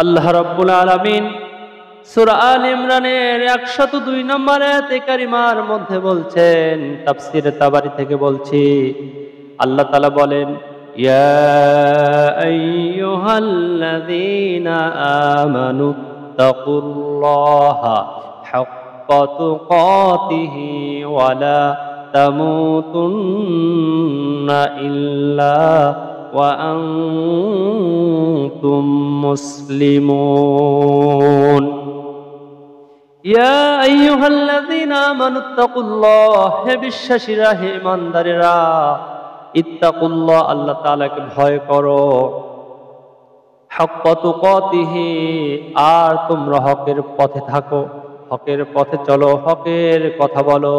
আল্লাহ রাব্বুল আলামিন সূরা আল ইমরানের 102 নম্বর আয়াতে কারিমার মধ্যে বলছেন, তাফসীরে তাবারী থেকে বলছি, আল্লাহ তাআলা বলেন, ইয়া আইয়ুহাল্লাযীনা আমানু তাকুল্লাহা হাক্কা তুকাতিহি ওয়া লা তামুতুন্না ইল্লা ওয়া আনতুম মুসলিমুন। ইয়া আইয়ুহাল্লাযীনা আমানুত্তাকুল্লাহ, হে বিশ্বাসীরা, হে ঈমানদারেরা, ইত্তাকুল্লাহ, আল্লাহ তাআলাকে ভয় করো, হাক্কা তুকাতিহি, আর তোমরা হকের পথে থাকো, হকের পথে চলো, হকের কথা বলো,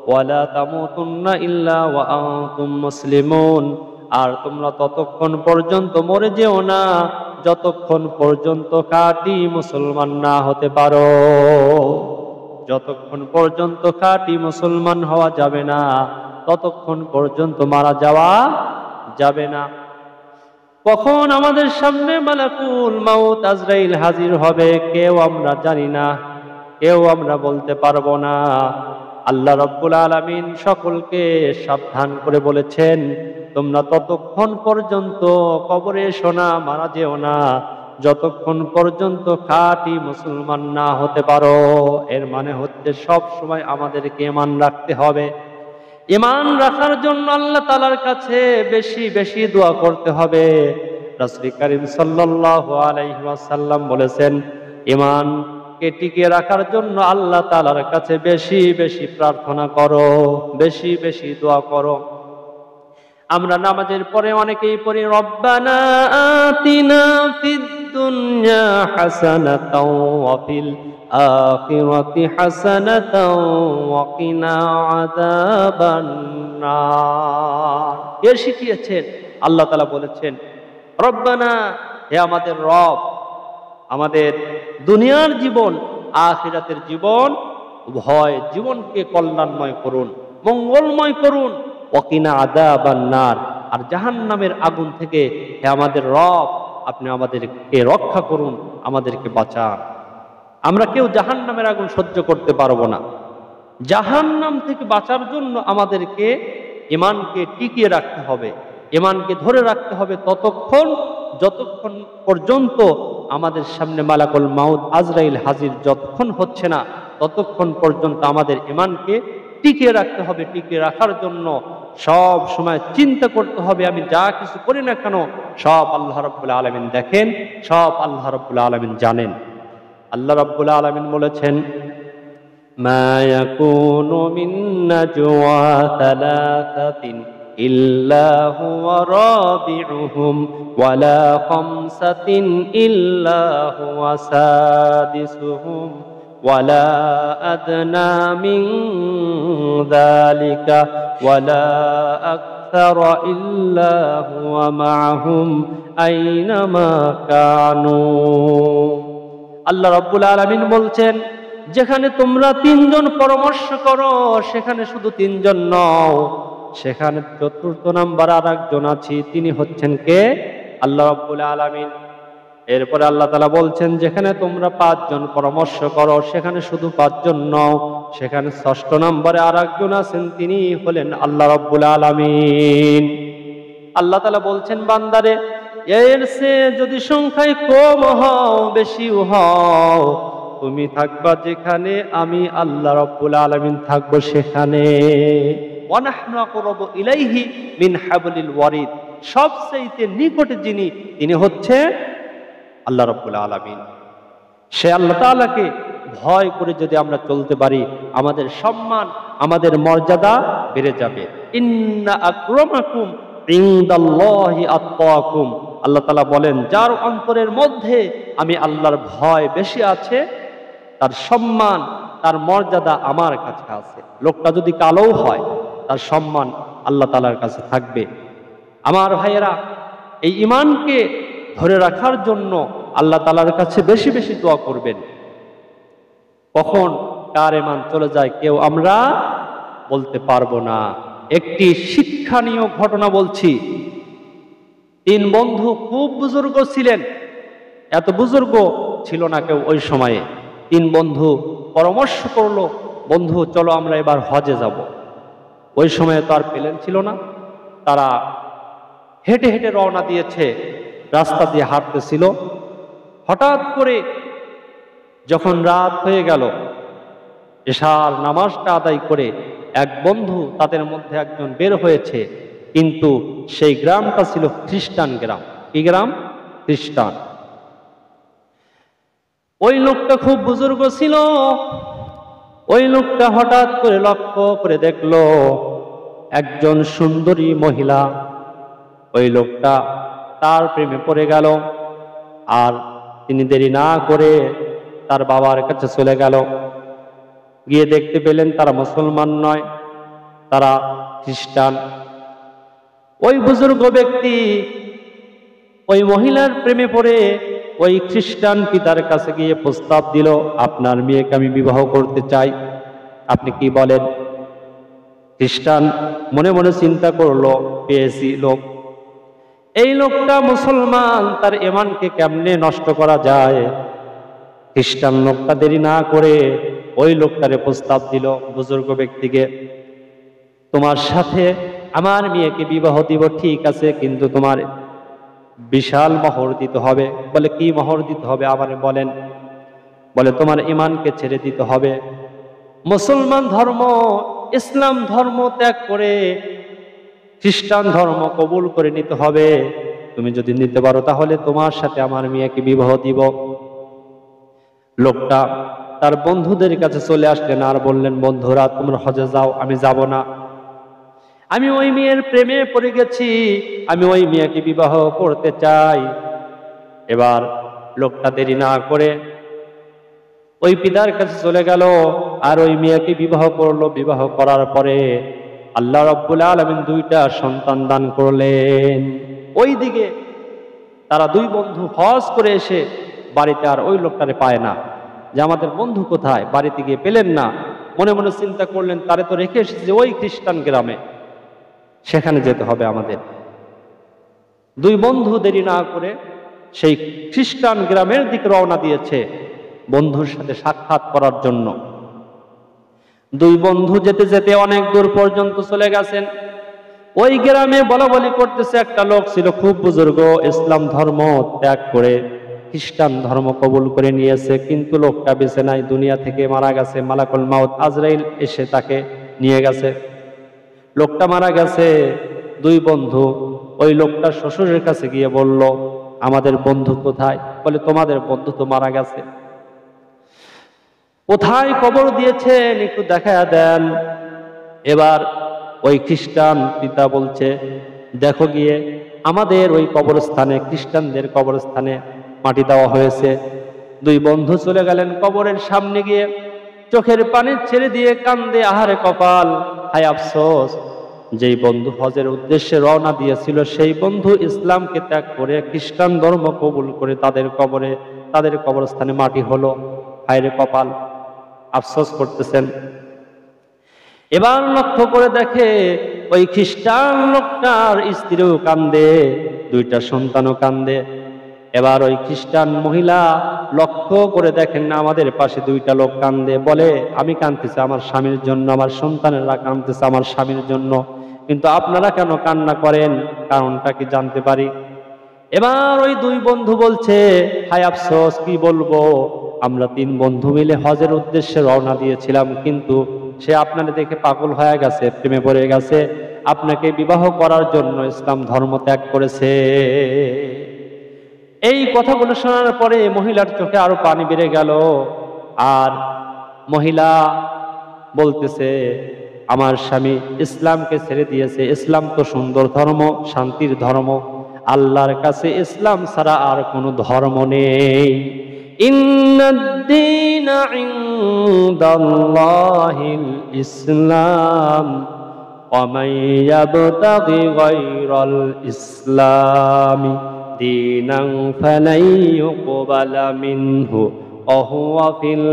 ওয়ালা তামুতুন্না ইল্লা ওয়া আনতুম মুসলিমুন, আর তোমরা ততক্ষণ পর্যন্ত মরে যেও না যতক্ষণ পর্যন্ত খাঁটি মুসলমান না হতে পারো। যতক্ষণ পর্যন্ত খাঁটি মুসলমান হওয়া যাবে না ততক্ষণ পর্যন্ত মারা যাওয়া যাবে না। কখন আমাদের সামনে মালাকুল মাউত আজরাইল হাজির হবে কেউ আমরা জানি না, কেউ আমরা বলতে পারবো না। আল্লাহ রাব্বুল আলামিন সকলকে সাবধান করে বলেছেন, তোমরা ততক্ষণ পর্যন্ত কবরে এসো না, মারা যেও না যতক্ষণ পর্যন্ত খাঁটি মুসলমান না হতে পারো। এর মানে হচ্ছে সব সময় আমাদেরকে ঈমান রাখতে হবে। ঈমান রাখার জন্য আল্লাহ তাআলার কাছে বেশি বেশি দোয়া করতে হবে। রাসূল কারীম সাল্লাল্লাহু আলাইহি ওয়াসাল্লাম বলেছেন, ঈমানকে টিকিয়ে রাখার জন্য আল্লাহ তাআলার কাছে বেশি বেশি প্রার্থনা করো, বেশি বেশি দোয়া করো। আমরা নামাজের পরে অনেকেই পড়ি, রব্বানা আতিনা ফিদ দুনিয়া হাসানাতাও ওয়া ফিল আখিরাতি হাসানাতাও ওয়া কিনা আযাবান নার। কে শিখিয়েছেন? আল্লাহ তাআলা বলেছেন, রব্বানা, হে আমাদের রব, আমাদের দুনিয়ার জীবন আখিরাতের জীবন উভয় জীবনকে কল্যাণময় করুন, মঙ্গলময় করুন, ওয়াকিনা আযাবান নার, আর জাহান্নামের আগুন থেকে হে আমাদের রব আপনি আমাদেরকে রক্ষা করুন, আমাদেরকে বাঁচান। আমরা কেউ জাহান্নামের আগুন সহ্য করতে পারবো না। জাহান্নাম থেকে বাঁচার জন্য আমাদেরকে ঈমানকে টিকিয়ে রাখতে হবে, ঈমানকে ধরে রাখতে হবে ততক্ষণ যতক্ষণ পর্যন্ত আমাদের সামনে মালাকুল মাউত আজরাইল হাজির যতক্ষণ হচ্ছে না ততক্ষণ পর্যন্ত আমাদের ঈমানকে টিকিয়ে রাখতে হবে। টিকিয়ে রাখার জন্য সব সময় চিন্তা করতে হবে, আমি যা কিছু করি না কেন সব আল্লাহ রাব্বুল আলামিন দেখেন, সব আল্লাহ রাব্বুল আলামিন জানেন। আল্লাহ রাব্বুল আলামিন বলেছেন, মা ইয়াকুনু মিন নাজওয়া সালাসাতিন ইল্লা হুয়া রাবিউহুম ওয়ালা খামসাতিন ইল্লা হুয়া সাদিসুহুম ওয়ালা আদনা মিন যালিকা ওয়ালা আকসারা ইল্লা হুয়া মাআহুম আইনামা কানু। আল্লাহ রাব্বুল আলামিন বলছেন, যেখানে তোমরা তিনজন পরামর্শ করো সেখানে শুধু তিনজন নও, সেখানে চতুর্থ নাম্বার আর একজন আছি, তিনি হচ্ছেন কে? আল্লাহ রাব্বুল আলামিন। এরপরে আল্লাহ তাআলা বলছেন, যেখানে তোমরা পাঁচজন পরামর্শ করো সেখানে শুধু পাঁচজন নও, সেখানে ষষ্ঠ নম্বরে আর একজন আছেন, তিনি হলেন আল্লাহ রাব্বুল আলামিন। আল্লাহ তাআলা বলছেন, বান্দারে, এর চেয়ে যদি সংখ্যায় কম হও বেশিও হও, তুমি থাকবা যেখানে আমি আল্লাহ রাব্বুল আলামিন থাকবো সেখানে। ওয়া নাহনু আকরাবু ইলাইহি মিন হাবলিল ওয়ারিদ, সবচেয়ে নিকটে যিনি, তিনি হচ্ছে আল্লাহ রাব্বুল আলামিন। সে আল্লাহ তাআলাকে ভয় করে যদি আমরা চলতে পারি, আমাদের সম্মান, আমাদের মর্যাদা বেড়ে যাবে। ইন্না আকরামাকুম ইনদাল্লাহি আতকাকুম, আল্লাহ তাআলা বলেন, যার অন্তরের মধ্যে আমি আল্লাহর ভয় বেশি আছে তার সম্মান, তার মর্যাদা আমার কাছে আছে। লোকটা যদি কালো হয় তার সম্মান আল্লাহ তাআলার কাছে থাকবে। আমার ভাইয়েরা, এই ঈমানকে ধরে রাখার জন্য আল্লাহ তাআলার কাছে বেশি বেশি দোয়া করবেন। কখন কার ঈমান চলে যায় কেউ আমরা বলতে পারবো না। একটি শিক্ষণীয় ঘটনা বলছি। তিন বন্ধু খুব বুজুর্গ ছিলেন, এত বুজুর্গ ছিল না কেউ ওই সময়ে। 3 বন্ধু পরামর্শ করলো, বন্ধু চলো আমরা এবার হজে যাব। ওই সময়ে তো আর প্লেন ছিল না, তারা হেঁটে হেঁটে রওনা দিয়েছে, রাস্তা দিয়ে হাঁটতেছিল। হঠাৎ করে যখন রাত হয়ে গেল, এশার নামাজটা আদায় করে এক বন্ধু তাদের মধ্যে একজন বের হয়েছে, কিন্তু সেই গ্রামটা ছিল খ্রিস্টান গ্রাম। কি গ্রাম? খ্রিস্টান। ওই লোকটা খুব বুজুর্গ ছিল। ওই লোকটা হঠাৎ করে লক্ষ্য করে দেখলো একজন সুন্দরী মহিলা। ওই লোকটা তার প্রেমে পড়ে গেল, আর তিনি দেরি না করে তার বাবার কাছে চলে গেল। গিয়ে দেখতে পেলেন তারা মুসলমান নয়, তারা খ্রিস্টান। ওই বুজুর্গ ব্যক্তি ওই মহিলার প্রেমে পড়ে ওই খ্রিস্টান পিতার কাছে গিয়ে প্রস্তাব দিল, আপনার মেয়েকে আমি বিবাহ করতে চাই, আপনি কি বলেন? খ্রিস্টান মনে মনে চিন্তা করলো, পেয়েছি লোক, এই লোকটা মুসলমান, তার ঈমানকে কেমনে নষ্ট করা যায়। খ্রিস্টান লোকটা দেরি না করে ওই লোকটারে প্রস্তাব দিল, বুজুর্গ ব্যক্তিকে, তোমার সাথে আমার মেয়েকে বিবাহ দিব, ঠিক আছে, কিন্তু তোমার বিশাল মোহর দিতে হবে। বলে কি মোহর দিতে হবে আবার বলেন? বলে তোমার ঈমানকে ছেড়ে দিতে হবে, মুসলমান ধর্ম ইসলাম ধর্ম ত্যাগ করে খ্রিস্টান ধর্ম কবুল করে নিতে হবে। তুমি যদি নিতে পারো তাহলে তোমার সাথে আমার মেয়েকে বিবাহ দিব। লোকটা তার বন্ধুদের কাছে চলে আসলেন আর বললেন, বন্ধুরা তোমরা হজে যাও, আমি যাব না, আমি ওই মেয়ের প্রেমে পড়ে গেছি, আমি ওই মেয়েকে বিবাহ করতে চাই। এবার লোকটা দেরি না করে ওই পিতার কাছে চলে গেল আর ওই মেয়েকে বিবাহ করলো। বিবাহ করার পরে আল্লাহ রাব্বুল আলামিন 2টা সন্তান দান করলেন। ওই দিকে তারা 2 বন্ধু হজ করে এসে বাড়িতে আর ওই লোকটারে পায় না, যে আমাদের বন্ধু কোথায়, বাড়িতে গিয়ে পেলেন না। মনে মনে চিন্তা করলেন, তারে তো রেখে এসেছে ওই খ্রিস্টান গ্রামে, সেখানে যেতে হবে আমাদের। 2 বন্ধু দেরি না করে সেই খ্রিস্টান গ্রামের দিকে রওনা দিয়েছে বন্ধুর সাথে সাক্ষাৎ করার জন্য। 2 বন্ধু যেতে যেতে অনেক দূর পর্যন্ত চলে গেছেন। ওই গ্রামে বলা বলি করতেছে একটা লোক ছিল খুব বুজুর্গ, ইসলাম ধর্ম ত্যাগ করে খ্রিস্টান ধর্ম কবুল করে নিয়েছে, কিন্তু লোকটা বেঁচে নাই, দুনিয়া থেকে মারা গেছে। মালাকুল মাউত আজরাইল এসে তাকে নিয়ে গেছে। লোকটা মারা গেছে। 2 বন্ধু ওই লোকটার শ্বশুরের কাছে গিয়ে বলল, আমাদের বন্ধু কোথায়? বলে তোমাদের বন্ধু তো মারা গেছে, কোথায় কবর দিয়েছেন একটু দেখায়া দেন। এবার ওই খ্রিস্টান পিতা বলছে, দেখো গিয়ে আমাদের ওই কবরস্থানে, খ্রিস্টানদের কবরস্থানে মাটি দেওয়া হয়েছে। 2 বন্ধু চলে গেলেন কবরের সামনে গিয়ে চোখের পানি ছেড়ে দিয়ে কান্দে, আহারে কপাল, হায় আফসোস, যেই বন্ধু হজের উদ্দেশ্যে রওনা দিয়েছিল সেই বন্ধু ইসলামকে ত্যাগ করে খ্রিস্টান ধর্ম কবুল করে তাদের কবরে, তাদের কবরস্থানে মাটি হলো, হায় রে কপাল, আফসোস করতেছেন। এবার লক্ষ্য করে দেখে ওই খ্রিস্টান লোকটার স্ত্রীও কান্দে, 2টা সন্তানও কান্দে। এবার ওই খ্রিস্টান মহিলা লক্ষ্য করে দেখেন না আমাদের পাশে 2টা লোক কান্দে, বলে আমি কাঁদতেছি আমার স্বামীর জন্য, আমার সন্তানেরা কাঁদতেছে আমার স্বামীর জন্য, কিন্তু আপনারা কেন কান্না করেন, কারণটা কি জানতে পারি? এবার ওই 2 বন্ধু বলছে, হায় আফসোস, কি বলবো, আমরা 3 বন্ধু মিলে হজের উদ্দেশ্যে রওনা দিয়েছিলাম, কিন্তু সে আপনাকে দেখে পাগল হয়ে গেছে, প্রেমে পড়ে গেছে, আপনাকে বিবাহ করার জন্য ইসলাম ধর্ম ত্যাগ করেছে। এই কথাগুলো শোনার পরে মহিলার চোখে আরো পানি বেড়ে গেল। আর মহিলা বলতেছে, আমার স্বামী ইসলামকে ছেড়ে দিয়েছে, ইসলাম তো সুন্দর ধর্ম, শান্তির ধর্ম, আল্লাহর কাছে ইসলাম ছাড়া আর কোনো ধর্ম নেই। ইন্নাদ-দীনা ইনদাল্লাহিল ইসলাম ওয়া মান ইয়াবতাগি গায়রাল ইসলামি দীনান ফালাই ইউকবালা মিনহু ওয়া হুয়া ফিল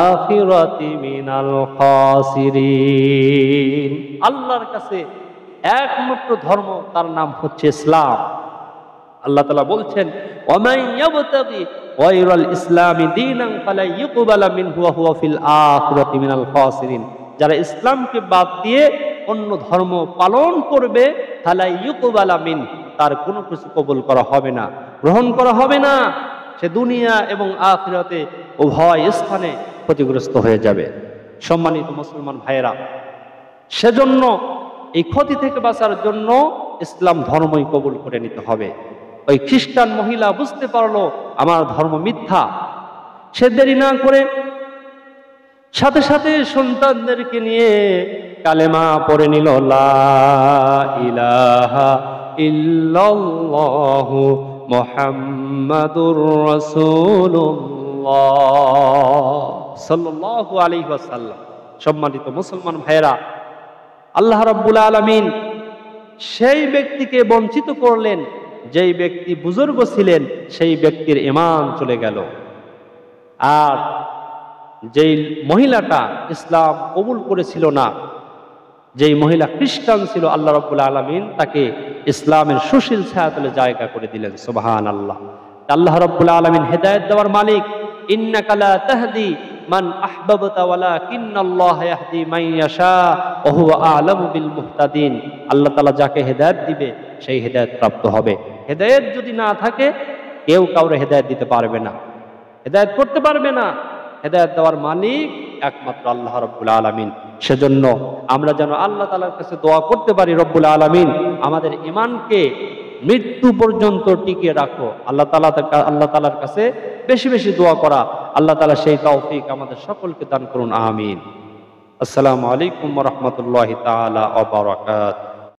আখিরাতি মিনাল খাসিরিন। আল্লাহর কাছে একমাত্র ধর্ম, তার নাম হচ্ছে ইসলাম। আল্লাহ তাআলা বলছেন, ওয়া মান ইয়াবতাগি গায়রাল ইসলামি দীনান ফালা ইউকবালা মিনহু ওয়া হুয়া ফিল আখিরাতি মিনাল খাসিরিন, যারা ইসলামকে বাদ দিয়ে অন্য ধর্ম পালন করবে ফালা ইউকবালা মিন, তার কোনো কিছু কবুল করা হবে না, গ্রহণ করা হবে না, সে দুনিয়া এবং আখিরাতে উভয় স্থানে ক্ষতিগ্রস্ত হয়ে যাবে। সম্মানিত মুসলমান ভাইয়েরা, সেজন্য এই ক্ষতি থেকে বাঁচার জন্য ইসলাম ধর্মই কবুল করে নিতে হবে। ওই খ্রিস্টান মহিলা বুঝতে পারলো আমার ধর্ম মিথ্যা, সে দেরি না করে সাথে সাথে সন্তানদেরকে নিয়ে কালেমা পড়ে নিল, লা ইলাহা ইল্লাল্লাহু মুহাম্মাদুর রাসূলুল্লাহ সাল্লাল্লাহু আলাইহি ওয়াসাল্লাম। সম্মানিত মুসলমান ভাইয়েরা, আল্লাহ রাব্বুল আলামিন সেই ব্যক্তিকে বঞ্চিত করলেন যেই ব্যক্তি বুজুর্গ ছিলেন, সেই ব্যক্তির ঈমান চলে গেল। আর যেই মহিলাটা ইসলাম কবুল করেছিল না, যেই মহিলা খ্রিস্টান ছিল, আল্লাহ রাব্বুল আলামিন তাকে ইসলামের সুশীল ছায়াতলে জায়গা করে দিলেন। সুবহানাল্লাহ। আল্লাহ রাব্বুল আলামিন হেদায়েত দেওয়ার মালিক। ইন্নাকা লা তাহদি মান আহবাবতা ওয়ালাকিন্নাল্লাহা ইয়াহদি মান ইয়াশা ওয়া হুয়া আ'লামু বিল মুহতাদিন। আল্লাহ তাআলা যাকে হেদায়েত দিবে সেই হেদায়েত প্রাপ্ত হবে। হেদায়েত যদি না থাকে কেউ কাউরে হেদায়েত দিতে পারবে না, হেদায়েত করতে পারবে না। হেদায়েত দেওয়ার মালিক একমাত্র আল্লাহ রাব্বুল আলামিন। সেজন্য আমরা যেন আল্লাহ তাআলার কাছে দোয়া করতে পারি, রব্বুল আলামিন আমাদের ঈমানকে মৃত্যু পর্যন্ত টিকিয়ে রাখো। আল্লাহ তাআলার কাছে বেশি বেশি দোয়া করা, আল্লাহ তাআলা সেই তৌফিক আমাদের সকলকে দান করুন, আমিন। আসসালামু আলাইকুম ওয়া রাহমাতুল্লাহি তাআলা ওয়া বারাকাতুহু।